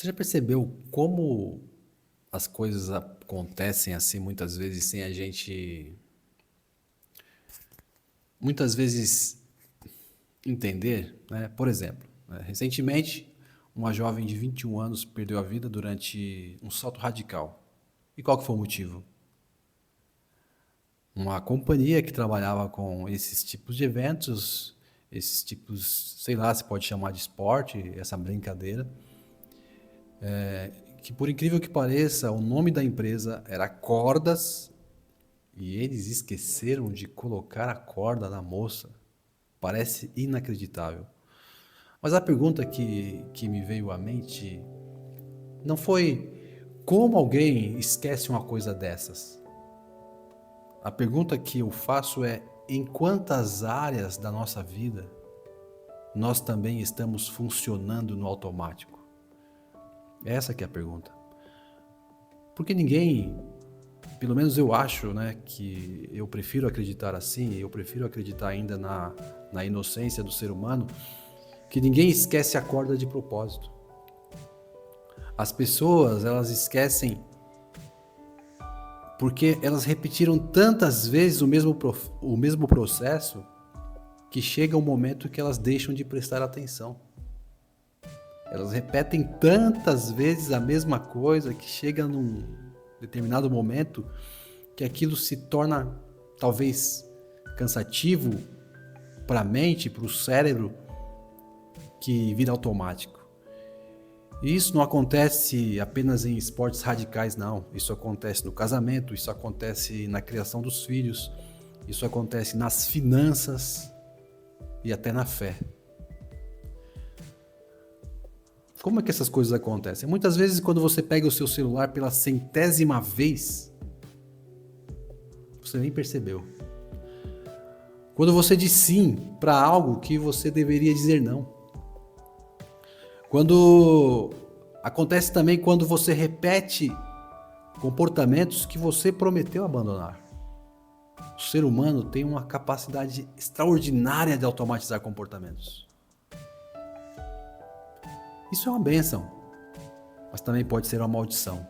Você já percebeu como as coisas acontecem assim muitas vezes sem a gente muitas vezes entender, né? Por exemplo, recentemente uma jovem de 21 anos perdeu a vida durante um salto radical. E qual que foi o motivo? Uma companhia que trabalhava com esses tipos de eventos, esses tipos, sei lá, se pode chamar de esporte, essa brincadeira, que por incrível que pareça, o nome da empresa era Cordas. E eles esqueceram de colocar a corda na moça. Parece inacreditável. Mas a pergunta que me veio à mente não foi como alguém esquece uma coisa dessas. A pergunta que eu faço é em quantas áreas da nossa vida nós também estamos funcionando no automático? Essa que é a pergunta. Porque ninguém, pelo menos eu acho, né, que eu prefiro acreditar assim, eu prefiro acreditar ainda na inocência do ser humano, que ninguém esquece a corda de propósito. As pessoas, elas esquecem porque elas repetiram tantas vezes o mesmo processo que chega um momento que elas deixam de prestar atenção. Elas repetem tantas vezes a mesma coisa que chega num determinado momento que aquilo se torna talvez cansativo para a mente, para o cérebro, que vira automático. E isso não acontece apenas em esportes radicais, não. Isso acontece no casamento, isso acontece na criação dos filhos, isso acontece nas finanças e até na fé. Como é que essas coisas acontecem? Muitas vezes, quando você pega o seu celular pela centésima vez, você nem percebeu. Quando você diz sim para algo que você deveria dizer não. Quando acontece também quando você repete comportamentos que você prometeu abandonar. O ser humano tem uma capacidade extraordinária de automatizar comportamentos. Isso é uma bênção, mas também pode ser uma maldição.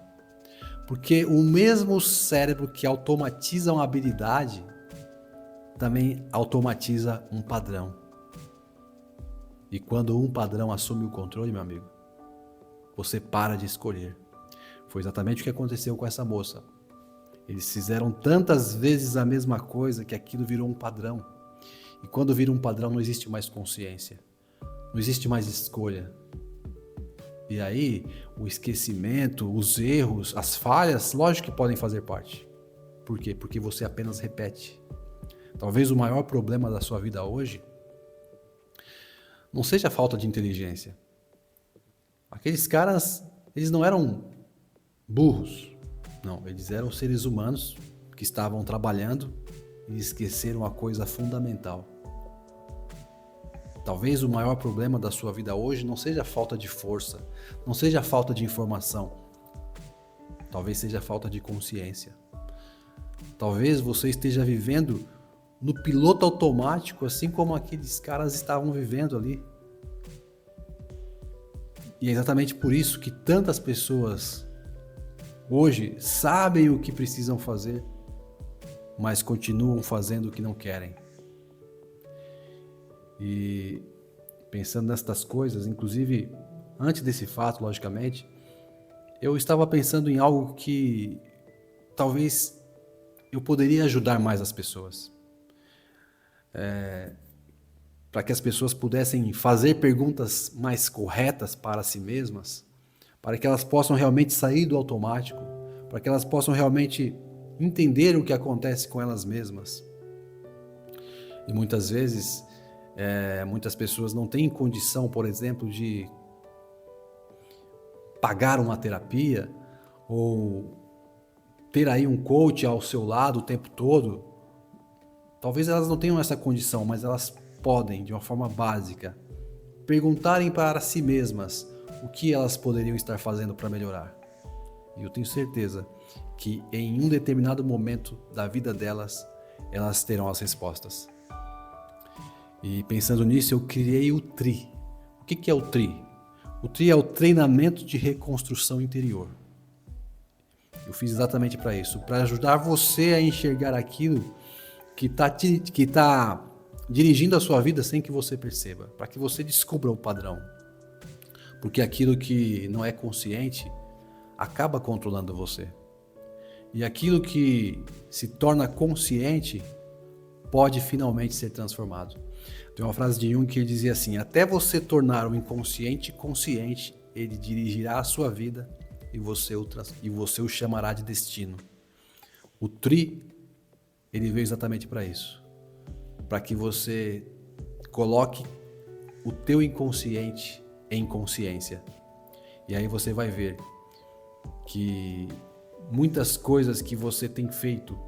Porque o mesmo cérebro que automatiza uma habilidade também automatiza um padrão. E quando um padrão assume o controle, meu amigo, você para de escolher. Foi exatamente o que aconteceu com essa moça. Eles fizeram tantas vezes a mesma coisa que aquilo virou um padrão. E quando vira um padrão, não existe mais consciência. Não existe mais escolha. E aí, o esquecimento, os erros, as falhas, lógico que podem fazer parte. Por quê? Porque você apenas repete. Talvez o maior problema da sua vida hoje não seja a falta de inteligência. Aqueles caras, eles não eram burros. Não, eles eram seres humanos que estavam trabalhando e esqueceram a coisa fundamental. Talvez o maior problema da sua vida hoje não seja a falta de força, não seja a falta de informação. Talvez seja a falta de consciência. Talvez você esteja vivendo no piloto automático, assim como aqueles caras estavam vivendo ali. E é exatamente por isso que tantas pessoas hoje sabem o que precisam fazer, mas continuam fazendo o que não querem. E pensando nestas coisas, inclusive antes desse fato, logicamente, eu estava pensando em algo que talvez eu poderia ajudar mais as pessoas. Para que as pessoas pudessem fazer perguntas mais corretas para si mesmas, para que elas possam realmente sair do automático, para que elas possam realmente entender o que acontece com elas mesmas. E muitas vezes, muitas pessoas não têm condição, por exemplo, de pagar uma terapia ou ter aí um coach ao seu lado o tempo todo. Talvez elas não tenham essa condição, mas elas podem, de uma forma básica, perguntarem para si mesmas o que elas poderiam estar fazendo para melhorar. E eu tenho certeza que em um determinado momento da vida delas, elas terão as respostas. E pensando nisso, eu criei o TRI. O que é o TRI? O TRI é o treinamento de reconstrução interior. Eu fiz exatamente para isso, para ajudar você a enxergar aquilo que tá dirigindo a sua vida sem que você perceba, para que você descubra o padrão. Porque aquilo que não é consciente acaba controlando você. E aquilo que se torna consciente pode finalmente ser transformado. Tem uma frase de Jung que ele dizia assim: até você tornar o inconsciente consciente, ele dirigirá a sua vida e você o chamará de destino. O TRI, ele veio exatamente para isso. Para que você coloque o teu inconsciente em consciência. E aí você vai ver que muitas coisas que você tem feito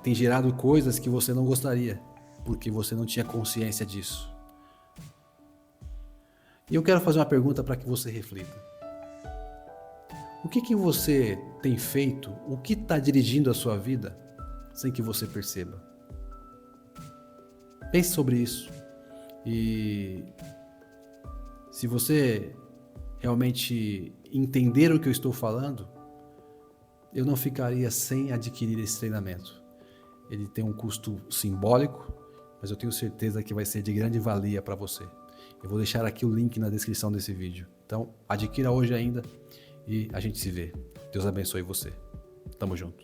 tem gerado coisas que você não gostaria, porque você não tinha consciência disso. E eu quero fazer uma pergunta para que você reflita. O que você tem feito, o que está dirigindo a sua vida sem que você perceba? Pense sobre isso. E se você realmente entender o que eu estou falando, eu não ficaria sem adquirir esse treinamento. Ele tem um custo simbólico, mas eu tenho certeza que vai ser de grande valia para você. Eu vou deixar aqui o link na descrição desse vídeo. Então, adquira hoje ainda e a gente se vê. Deus abençoe você. Tamo junto.